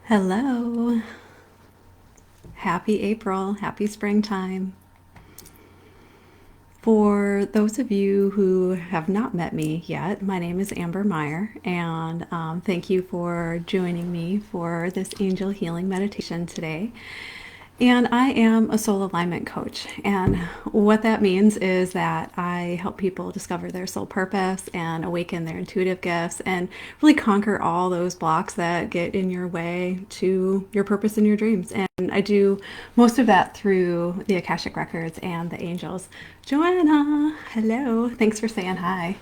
Hello. Happy April. Happy springtime. For those of you who have not met me yet, my name is Amber Meyer, and thank you for joining me for this angel healing meditation today. And I am a soul alignment coach. And what that means is that I help people discover their soul purpose and awaken their intuitive gifts and really conquer all those blocks that get in your way to your purpose and your dreams. And I do most of that through the Akashic Records and the angels. Joanna, hello. Thanks for saying hi.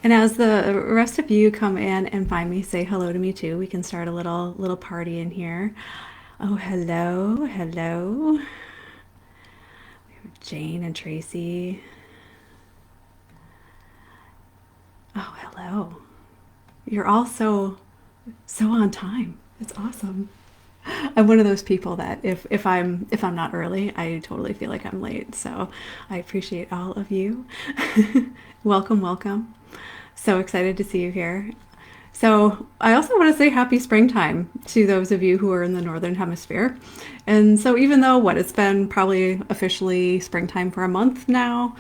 And as the rest of you come in and find me, say hello to me too. We can start a little party in here. Oh, hello, hello. Jane and Tracy. Oh, hello. You're all so on time. It's awesome. I'm one of those people that if I'm not early, I totally feel like I'm late. So I appreciate all of you. Welcome, welcome. So excited to see you here. So I also want to say happy springtime to those of you who are in the Northern Hemisphere. And so even though it's been probably officially springtime for a month now,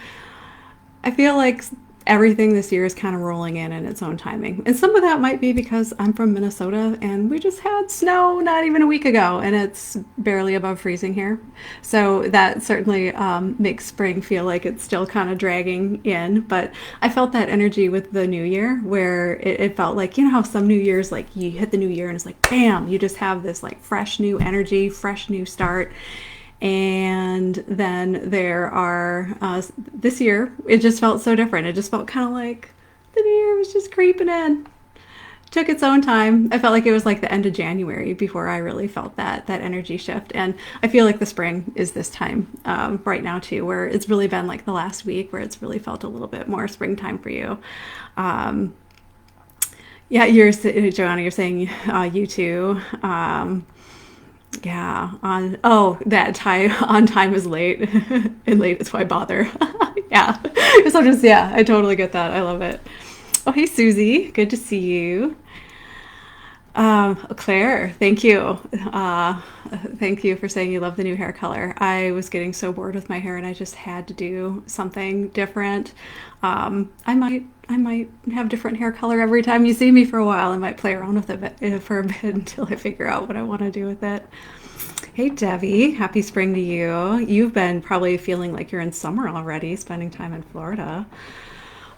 I feel like everything this year is kind of rolling in its own timing. And some of that might be because I'm from Minnesota and we just had snow not even a week ago and it's barely above freezing here. So that certainly makes spring feel like it's still kind of dragging in. But I felt that energy with the new year where it felt like, you know how some new years, like you hit the new year and it's like, bam, you just have this like fresh new energy, fresh new start. And then there are, this year, it just felt so different. It just felt kind of like the new year was just creeping in. Took its own time. I felt like it was like the end of January before I really felt that energy shift. And I feel like the spring is this time right now too, where it's really been like the last week where it's really felt a little bit more springtime for you. Um, yeah, Joanna, you're saying you too. Yeah, that time on time is late, and late is why bother. Yeah, sometimes, yeah, I totally get that. I love it. Oh, hey, Susie, good to see you. Claire, thank you. Thank you for saying you love the new hair color. I was getting so bored with my hair, and I just had to do something different. I might have different hair color every time you see me for a while. I might play around with it for a bit until I figure out what I want to do with it. Hey, Debbie, happy spring to you. You've been probably feeling like you're in summer already, spending time in Florida.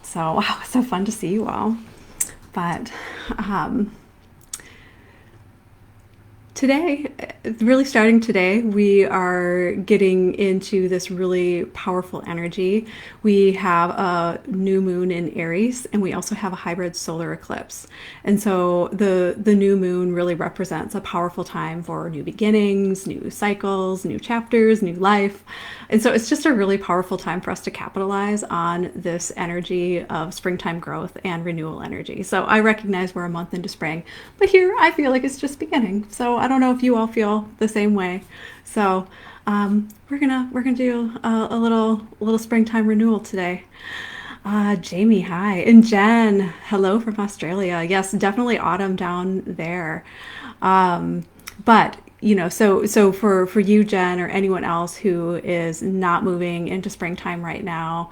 So, wow, it's so fun to see you all. But um, today, really starting today, we are getting into this really powerful energy. We have a new moon in Aries, and we also have a hybrid solar eclipse. And so the new moon really represents a powerful time for new beginnings, new cycles, new chapters, new life. And so it's just a really powerful time for us to capitalize on this energy of springtime growth and renewal energy. So I recognize we're a month into spring, but here I feel like it's just beginning. So I don't know if you all feel the same way. So we're gonna do a little springtime renewal today. Jamie, hi, and Jen, hello from Australia. Yes, definitely autumn down there. But so for you, Jen, or anyone else who is not moving into springtime right now,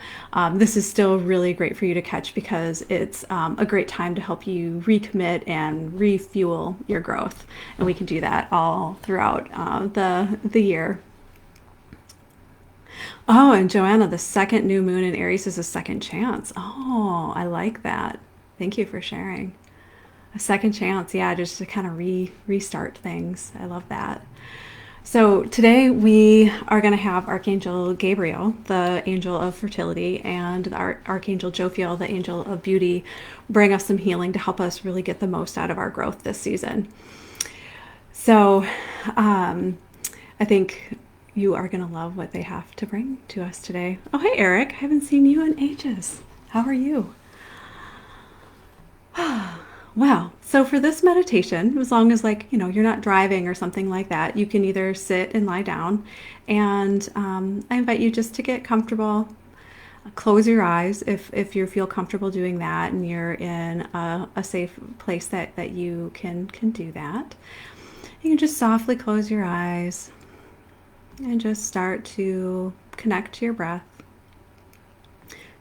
this is still really great for you to catch because it's a great time to help you recommit and refuel your growth, and we can do that all throughout the year. Oh, and Joanna, the second new moon in Aries is a second chance. Oh, I like that. Thank you for sharing. A second chance, yeah, just to kind of restart things. I love that. So today we are going to have Archangel Gabriel, the angel of fertility, and the Archangel Jophiel, the angel of beauty, bring us some healing to help us really get the most out of our growth this season. So I think you are going to love what they have to bring to us today. Oh, hey, Eric. I haven't seen you in ages. How are you? Wow. So for this meditation, as long as you're not driving or something like that, you can either sit and lie down. And I invite you just to get comfortable. Close your eyes if you feel comfortable doing that and you're in a safe place that you can do that. You can just softly close your eyes and just start to connect to your breath.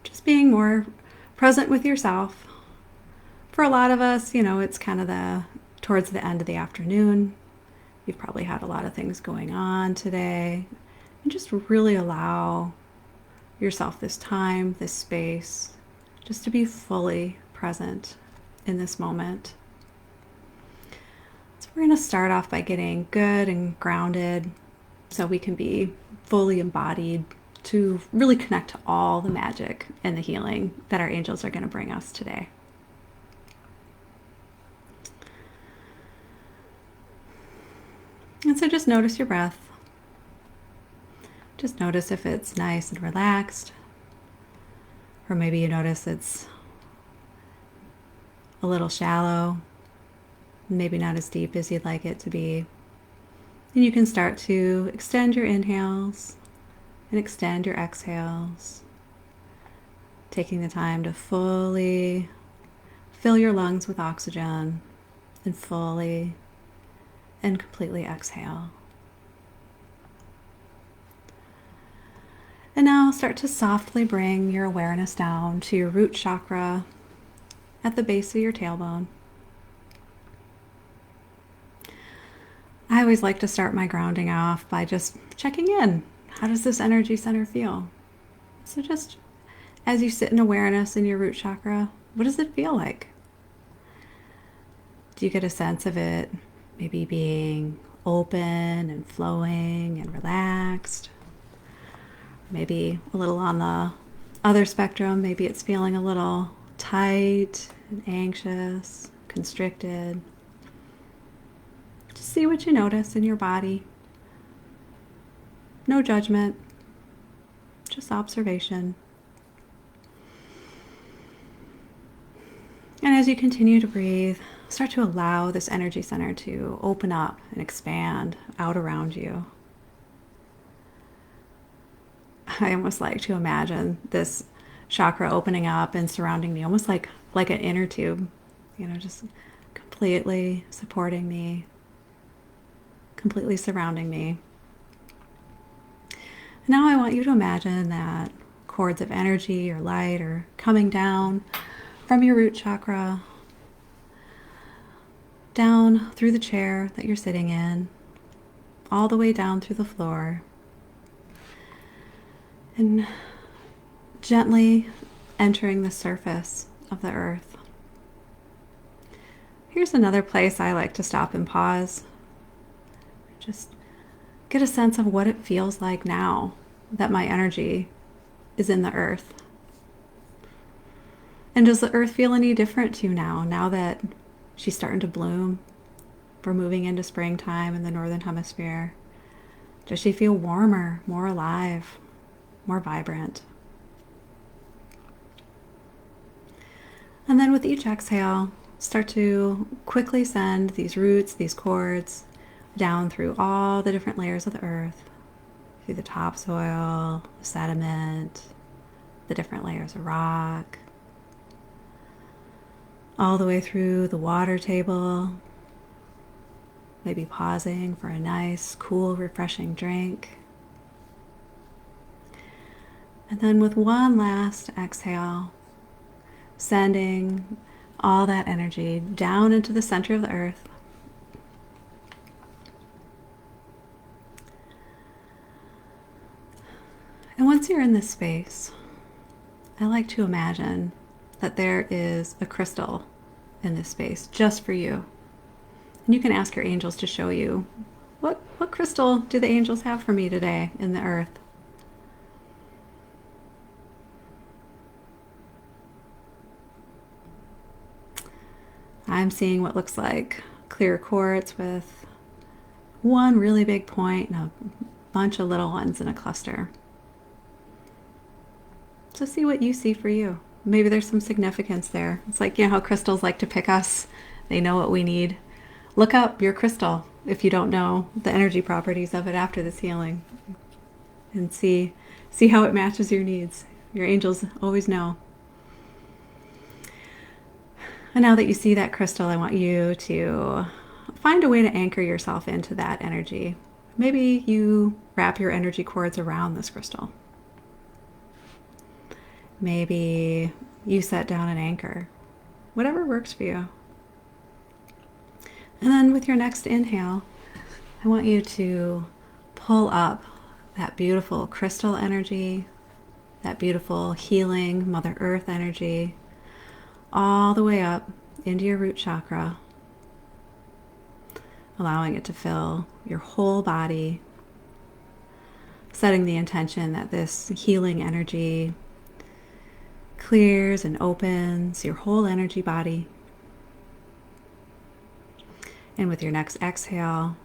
Just being more present with yourself. For a lot of us, it's kind of towards the end of the afternoon. You've probably had a lot of things going on today. And just really allow yourself this time, this space, just to be fully present in this moment. So we're going to start off by getting good and grounded so we can be fully embodied to really connect to all the magic and the healing that our angels are going to bring us today. And so just notice your breath. Just notice if it's nice and relaxed, or maybe you notice it's a little shallow, maybe not as deep as you'd like it to be. And you can start to extend your inhales and extend your exhales, taking the time to fully fill your lungs with oxygen and fully and completely exhale. And now start to softly bring your awareness down to your root chakra at the base of your tailbone. I always like to start my grounding off by just checking in. How does this energy center feel? So just as you sit in awareness in your root chakra, what does it feel like? Do you get a sense of it maybe being open and flowing and relaxed? Maybe a little on the other spectrum, maybe it's feeling a little tight and anxious, constricted. Just see what you notice in your body. No judgment, just observation. And as you continue to breathe, start to allow this energy center to open up and expand out around you. I almost like to imagine this chakra opening up and surrounding me, almost like an inner tube, just completely supporting me, completely surrounding me. Now I want you to imagine that cords of energy or light are coming down from your root chakra, down through the chair that you're sitting in, all the way down through the floor, and gently entering the surface of the earth. Here's another place I like to stop and pause. Just get a sense of what it feels like now that my energy is in the earth. And does the earth feel any different to you now that she's starting to bloom? We're moving into springtime in the Northern Hemisphere. Does she feel warmer, more alive, more vibrant? And then with each exhale, start to quickly send these roots, these cords, down through all the different layers of the earth, through the topsoil, the sediment, the different layers of rock, all the way through the water table, maybe pausing for a nice, cool, refreshing drink. And then with one last exhale, sending all that energy down into the center of the earth. And once you're in this space, I like to imagine that there is a crystal in this space just for you. And you can ask your angels to show you what crystal do the angels have for me today in the earth. I'm seeing what looks like clear quartz with one really big point and a bunch of little ones in a cluster. So see what you see for you. Maybe there's some significance there. It's like, how crystals like to pick us. They know what we need. Look up your crystal if you don't know the energy properties of it after this healing, and see how it matches your needs. Your angels always know. And now that you see that crystal, I want you to find a way to anchor yourself into that energy. Maybe you wrap your energy cords around this crystal. Maybe you set down an anchor. Whatever works for you. And then with your next inhale, I want you to pull up that beautiful crystal energy, that beautiful healing Mother Earth energy, all the way up into your root chakra, allowing it to fill your whole body, setting the intention that this healing energy clears and opens your whole energy body. And with your next exhale,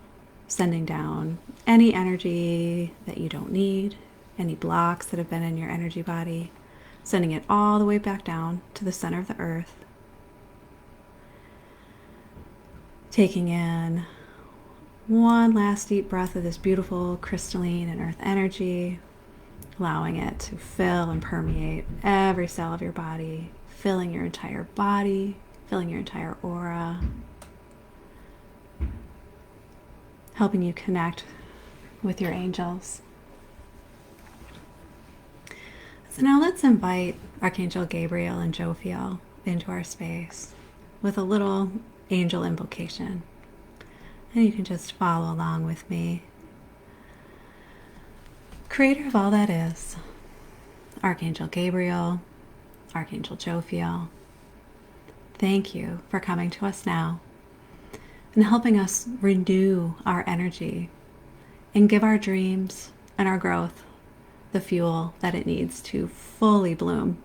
sending down any energy that you don't need, any blocks that have been in your energy body, sending it all the way back down to the center of the earth. Taking in one last deep breath of this beautiful crystalline and earth energy, allowing it to fill and permeate every cell of your body, filling your entire body, filling your entire aura, helping you connect with your angels. So now let's invite Archangel Gabriel and Jophiel into our space with a little angel invocation. And you can just follow along with me. Creator of all that is, Archangel Gabriel, Archangel Jophiel, thank you for coming to us now and helping us renew our energy and give our dreams and our growth the fuel that it needs to fully bloom.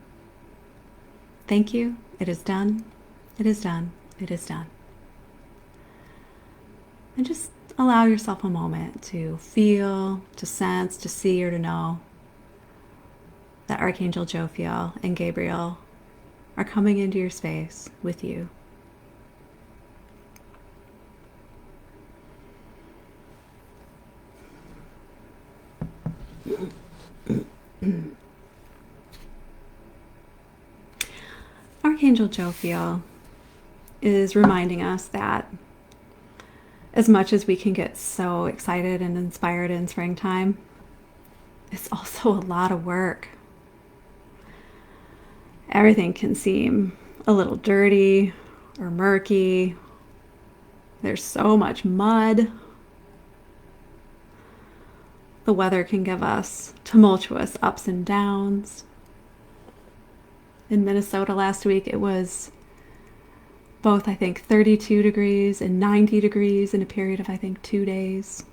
Thank you. It is done. It is done. It is done. And just allow yourself a moment to feel, to sense, to see, or to know that Archangel Jophiel and Gabriel are coming into your space with you. Archangel Jophiel is reminding us that as much as we can get so excited and inspired in springtime, it's also a lot of work. Everything can seem a little dirty or murky. There's so much mud. The weather can give us tumultuous ups and downs. In Minnesota last week, it was both, I think, 32 degrees and 90 degrees in a period of, I think, 2 days.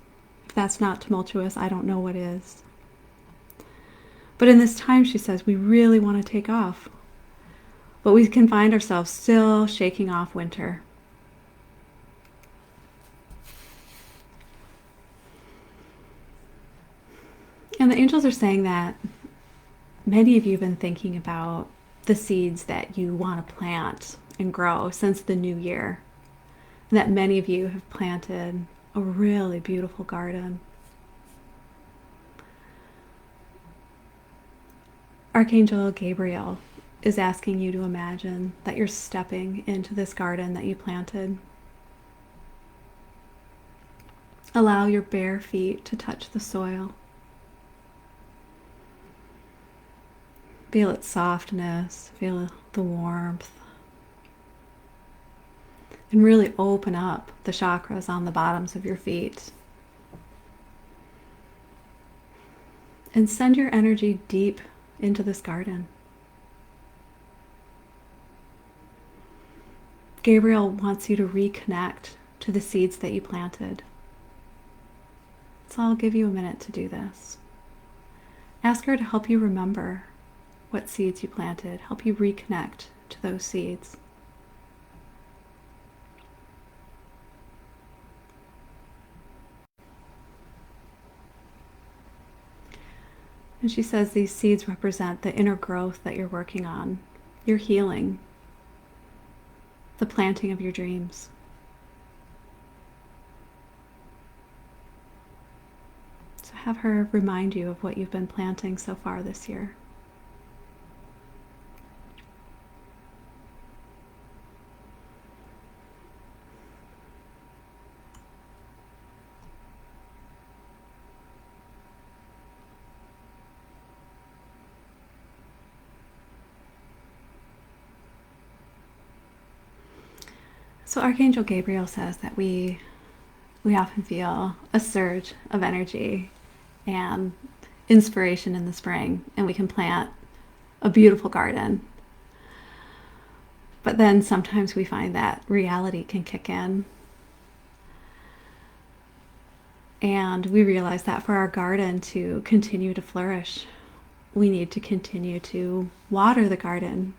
If that's not tumultuous, I don't know what is. But in this time, she says, we really want to take off. But we can find ourselves still shaking off winter. And the angels are saying that many of you have been thinking about the seeds that you want to plant and grow since the new year. And that many of you have planted a really beautiful garden. Archangel Gabriel is asking you to imagine that you're stepping into this garden that you planted. Allow your bare feet to touch the soil. Feel its softness, feel the warmth. And really open up the chakras on the bottoms of your feet. And send your energy deep into this garden. Gabriel wants you to reconnect to the seeds that you planted. So I'll give you a minute to do this. Ask her to help you remember what seeds you planted, help you reconnect to those seeds. And she says these seeds represent the inner growth that you're working on, your healing, the planting of your dreams. So have her remind you of what you've been planting so far this year. So Archangel Gabriel says that we often feel a surge of energy and inspiration in the spring, and we can plant a beautiful garden. But then sometimes we find that reality can kick in. And we realize that for our garden to continue to flourish, we need to continue to water the garden,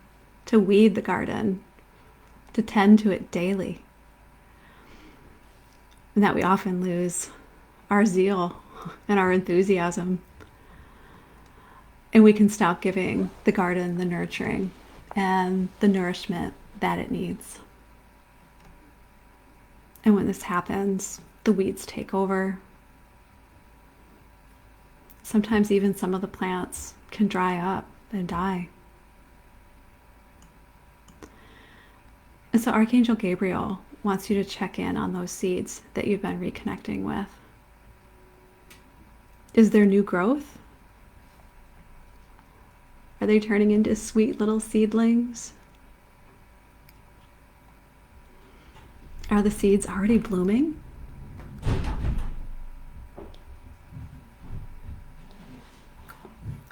to weed the garden, to tend to it daily. And that we often lose our zeal and our enthusiasm. And we can stop giving the garden the nurturing and the nourishment that it needs. And when this happens, the weeds take over. Sometimes even some of the plants can dry up and die. And so Archangel Gabriel wants you to check in on those seeds that you've been reconnecting with. Is there new growth? Are they turning into sweet little seedlings? Are the seeds already blooming?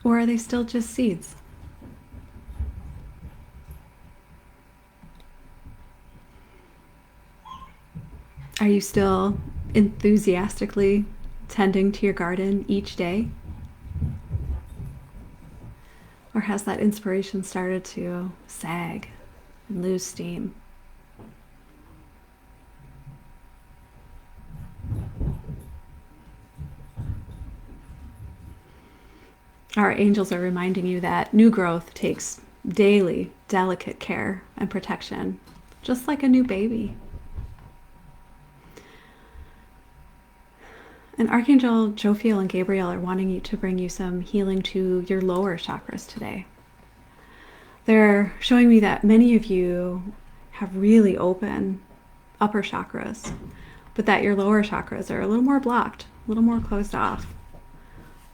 Or are they still just seeds? Are you still enthusiastically tending to your garden each day? Or has that inspiration started to sag and lose steam? Our angels are reminding you that new growth takes daily, delicate care and protection, just like a new baby. And Archangel Jophiel and Gabriel are wanting you to bring you some healing to your lower chakras today. They're showing me that many of you have really open upper chakras, but that your lower chakras are a little more blocked, a little more closed off.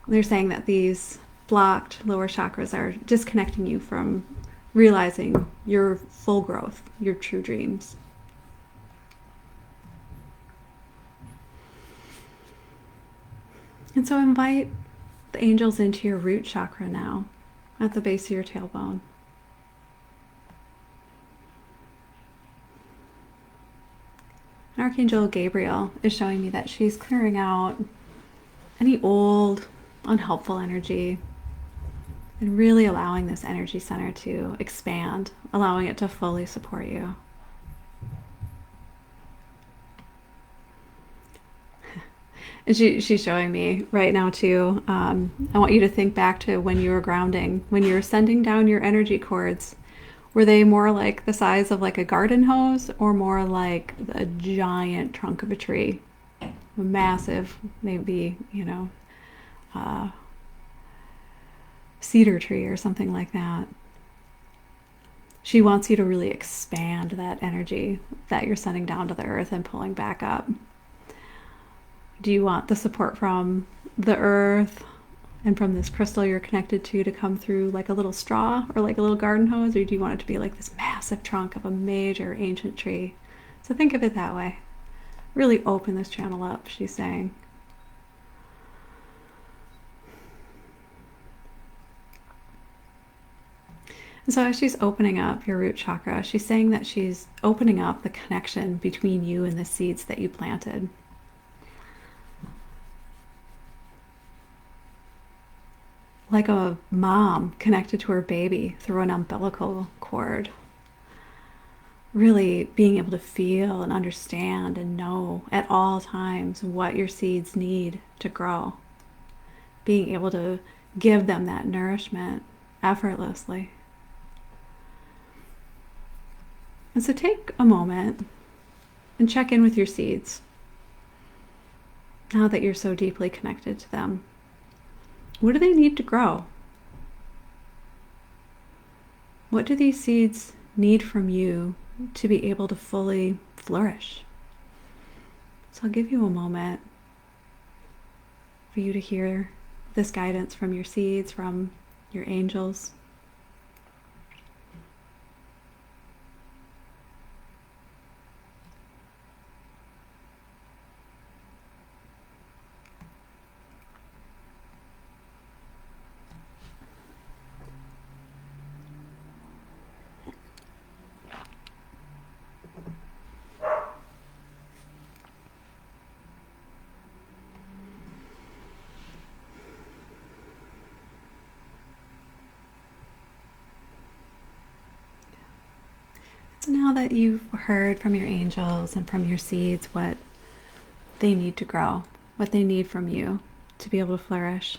They're saying that these blocked lower chakras are disconnecting you from realizing your full growth, your true dreams. And so invite the angels into your root chakra now, at the base of your tailbone. Archangel Gabriel is showing me that she's clearing out any old, unhelpful energy and really allowing this energy center to expand, allowing it to fully support you. And she's showing me right now too, I want you to think back to when you were grounding, when you were sending down your energy cords. Were they more like the size of like a garden hose or more like a giant trunk of a tree? A massive, maybe, cedar tree or something like that. She wants you to really expand that energy that you're sending down to the earth and pulling back up. Do you want the support from the earth and from this crystal you're connected to come through like a little straw or like a little garden hose? Or do you want it to be like this massive trunk of a major ancient tree? So think of it that way. Really open this channel up, she's saying. And so as she's opening up your root chakra, she's saying that she's opening up the connection between you and the seeds that you planted. Like a mom connected to her baby through an umbilical cord. Really being able to feel and understand and know at all times what your seeds need to grow. Being able to give them that nourishment effortlessly. And so take a moment and check in with your seeds now that you're so deeply connected to them. What do they need to grow? What do these seeds need from you to be able to fully flourish? So I'll give you a moment for you to hear this guidance from your seeds, from your angels. Now that you've heard from your angels and from your seeds what they need to grow, what they need from you to be able to flourish,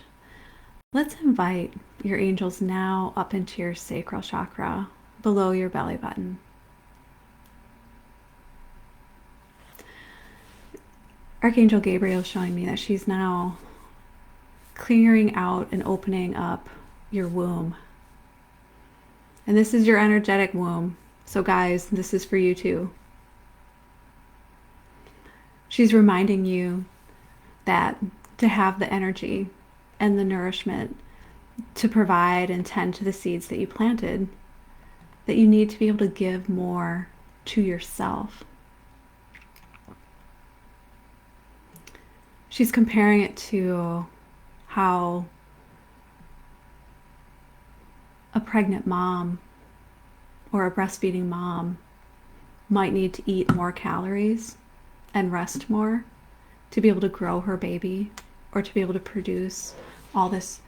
let's invite your angels now up into your sacral chakra below your belly button. Archangel Gabriel is showing me that she's now clearing out and opening up your womb. And this is your energetic womb. So guys, this is for you too. She's reminding you that to have the energy and the nourishment to provide and tend to the seeds that you planted, that you need to be able to give more to yourself. She's comparing it to how a pregnant mom or a breastfeeding mom might need to eat more calories and rest more to be able to grow her baby or to be able to produce all this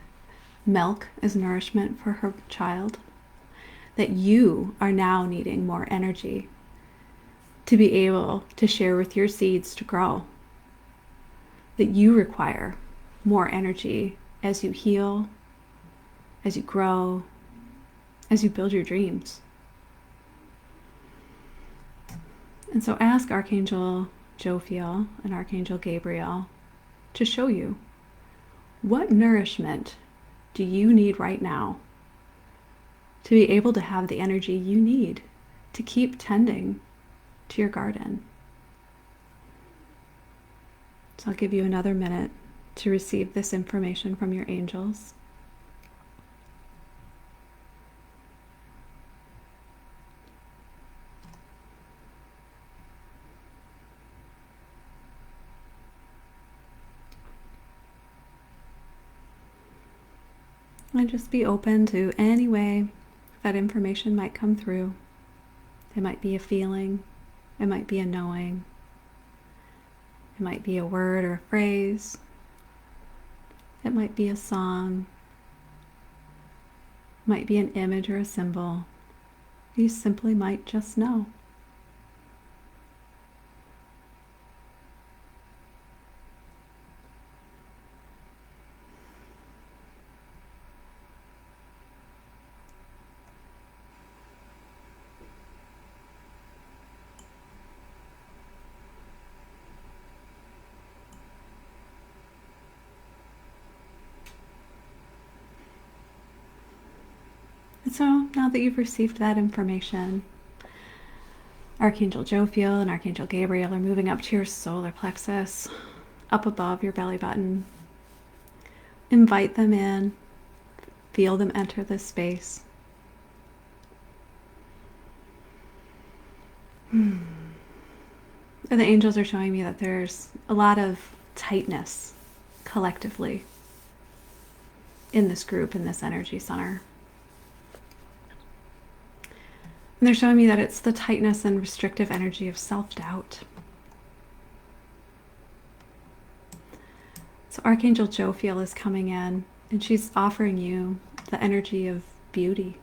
milk as nourishment for her child. That you are now needing more energy to be able to share with your seeds to grow. That you require more energy as you heal, as you grow, as you build your dreams. And so ask Archangel Jophiel and Archangel Gabriel to show you, what nourishment do you need right now to be able to have the energy you need to keep tending to your garden? So I'll give you another minute to receive this information from your angels. And just be open to any way that information might come through. It might be a feeling, it might be a knowing, it might be a word or a phrase, it might be a song, it might be an image or a symbol. You simply might just know. And so now that you've received that information, Archangel Jophiel and Archangel Gabriel are moving up to your solar plexus, up above your belly button. Invite them in, feel them enter this space. And the angels are showing me that there's a lot of tightness collectively in this group, in this energy center. And they're showing me that it's the tightness and restrictive energy of self-doubt. So Archangel Jophiel is coming in, and she's offering you the energy of beauty.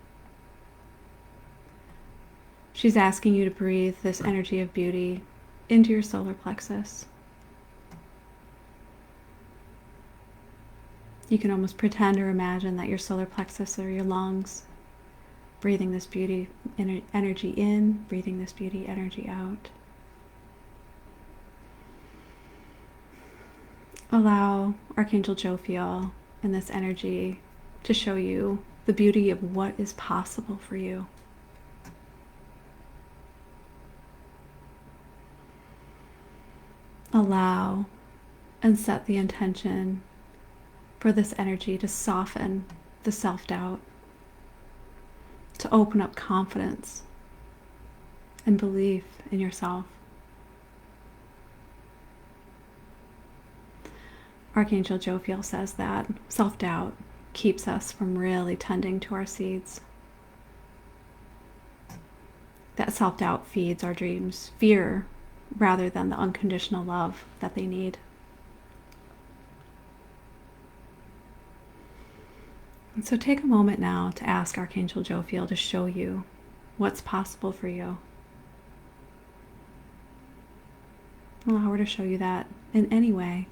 She's asking you to breathe this energy of beauty into your solar plexus. You can almost pretend or imagine that your solar plexus are your lungs, breathing this beauty energy in, breathing this beauty energy out. Allow Archangel Jophiel and this energy to show you the beauty of what is possible for you. Allow and set the intention for this energy to soften the self-doubt, to open up confidence and belief in yourself. Archangel Jophiel says that self-doubt keeps us from really tending to our seeds. That self-doubt feeds our dreams fear rather than the unconditional love that they need. And so take a moment now to ask Archangel Jophiel to show you what's possible for you, Allow her to show you that in any way.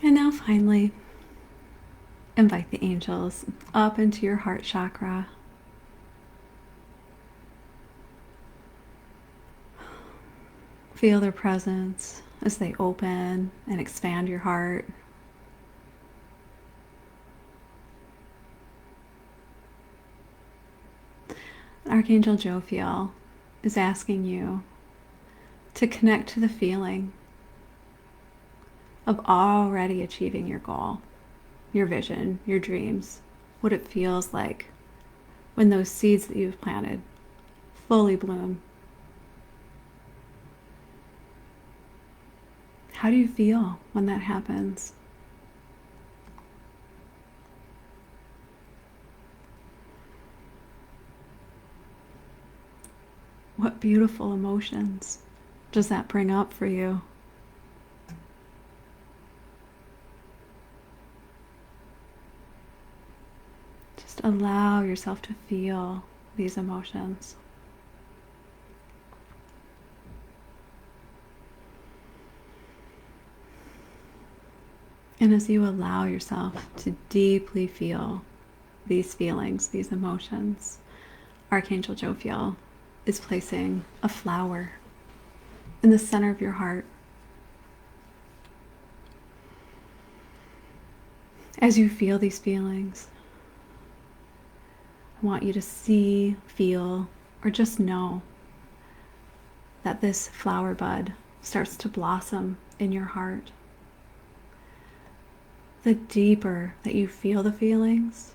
And now finally, invite the angels up into your heart chakra. Feel their presence as they open and expand your heart. Archangel Jophiel is asking you to connect to the feeling of already achieving your goal, your vision, your dreams, what it feels like when those seeds that you've planted fully bloom. How do you feel when that happens? What beautiful emotions does that bring up for you? Just allow yourself to feel these emotions. And as you allow yourself to deeply feel these feelings, these emotions, Archangel Jophiel is placing a flower in the center of your heart. As you feel these feelings, I want you to see, feel, or just know that this flower bud starts to blossom in your heart. The deeper that you feel the feelings,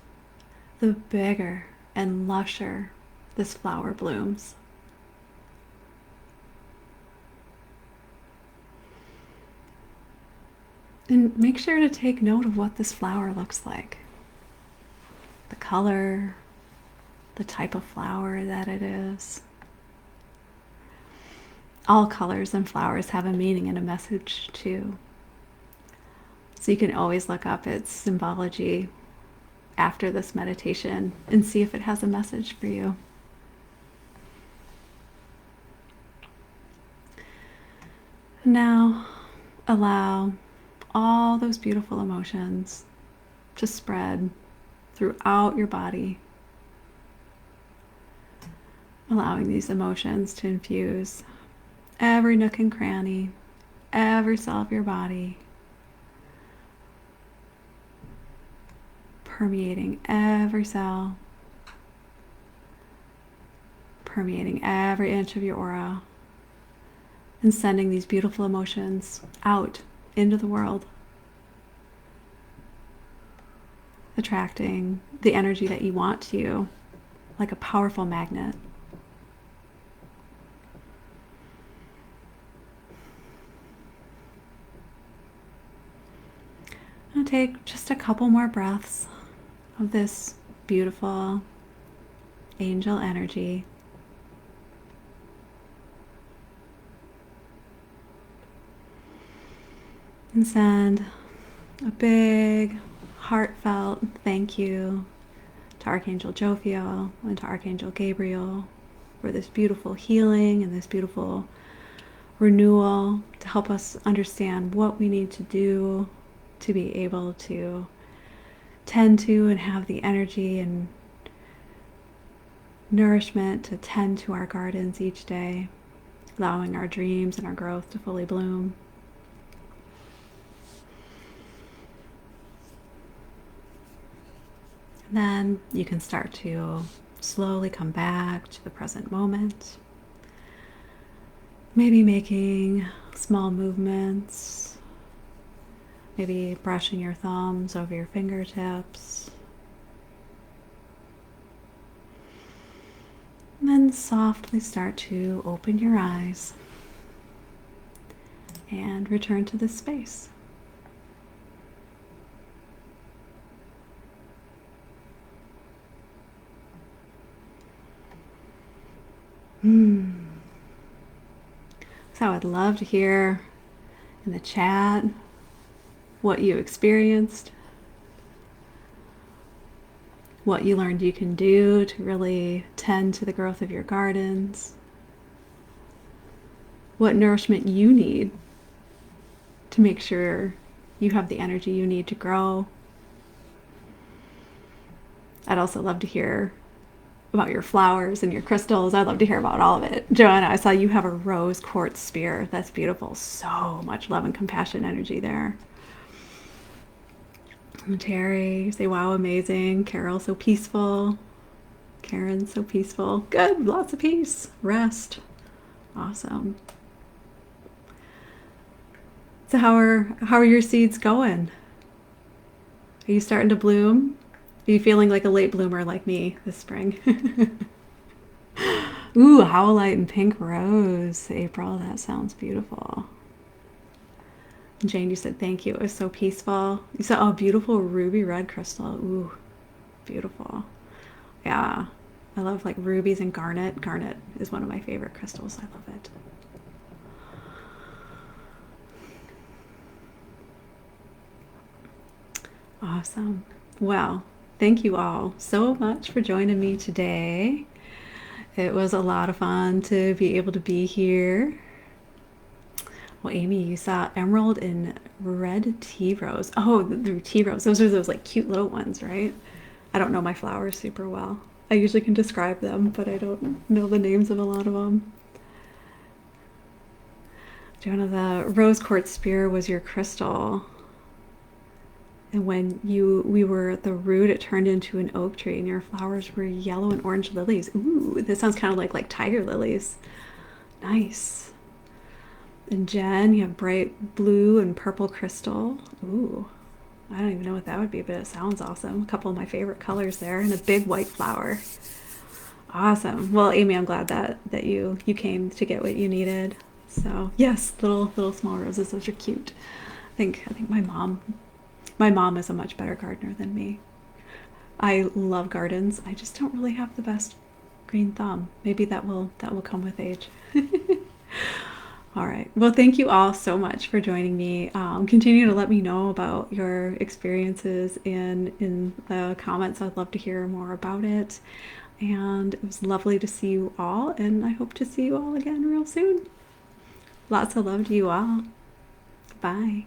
the bigger and lusher this flower blooms. And make sure to take note of what this flower looks like. The color, the type of flower that it is. All colors and flowers have a meaning and a message too. So you can always look up its symbology after this meditation and see if it has a message for you. Now, allow all those beautiful emotions to spread throughout your body, allowing these emotions to infuse every nook and cranny, every cell of your body, permeating every cell, permeating every inch of your aura, and sending these beautiful emotions out into the world, attracting the energy that you want to you like a powerful magnet. I'll take just a couple more breaths of this beautiful angel energy. And send a big, heartfelt thank you to Archangel Jophiel and to Archangel Gabriel for this beautiful healing and this beautiful renewal to help us understand what we need to do to be able to tend to and have the energy and nourishment to tend to our gardens each day, allowing our dreams and our growth to fully bloom. Then you can start to slowly come back to the present moment. Maybe making small movements, maybe brushing your thumbs over your fingertips. And then softly start to open your eyes and return to this space. So I'd love to hear in the chat what you experienced, what you learned you can do to really tend to the growth of your gardens, what nourishment you need to make sure you have the energy you need to grow. I'd also love to hear about your flowers and your crystals. I'd love to hear about all of it. Joanna, I saw you have a rose quartz spear. That's beautiful. So much love and compassion energy there. Terry, you say, wow, amazing. Carol, so peaceful. Karen, so peaceful. Good, lots of peace. Rest. Awesome. So how are your seeds going? Are you starting to bloom? Are you feeling like a late bloomer like me this spring? Ooh, howlite and pink rose. April, that sounds beautiful. Jane, you said thank you. It was so peaceful. You said, oh, beautiful ruby red crystal. Ooh, beautiful. Yeah, I love like rubies and garnet. Garnet is one of my favorite crystals. I love it. Awesome. Well, thank you all so much for joining me today. It was a lot of fun to be able to be here. Well, Amy, you saw emerald and red tea rose. Oh, the tea rose. Those are those like cute little ones, right? I don't know my flowers super well. I usually can describe them, but I don't know the names of a lot of them. Jonah, the rose quartz spear was your crystal. And when we were at the root, it turned into an oak tree, and your flowers were yellow and orange lilies. Ooh, this sounds kind of like tiger lilies. Nice. And Jen, you have bright blue and purple crystal. Ooh, I don't even know what that would be, but it sounds awesome. A couple of my favorite colors there, and a big white flower. Awesome. Well, Amy, I'm glad that you came to get what you needed. So yes, little small roses. Those are cute. I think my mom is a much better gardener than me. I love gardens. I just don't really have the best green thumb. Maybe that will come with age. All right. Well, thank you all so much for joining me. Continue to let me know about your experiences in the comments. I'd love to hear more about it. And it was lovely to see you all, and I hope to see you all again real soon. Lots of love to you all. Bye.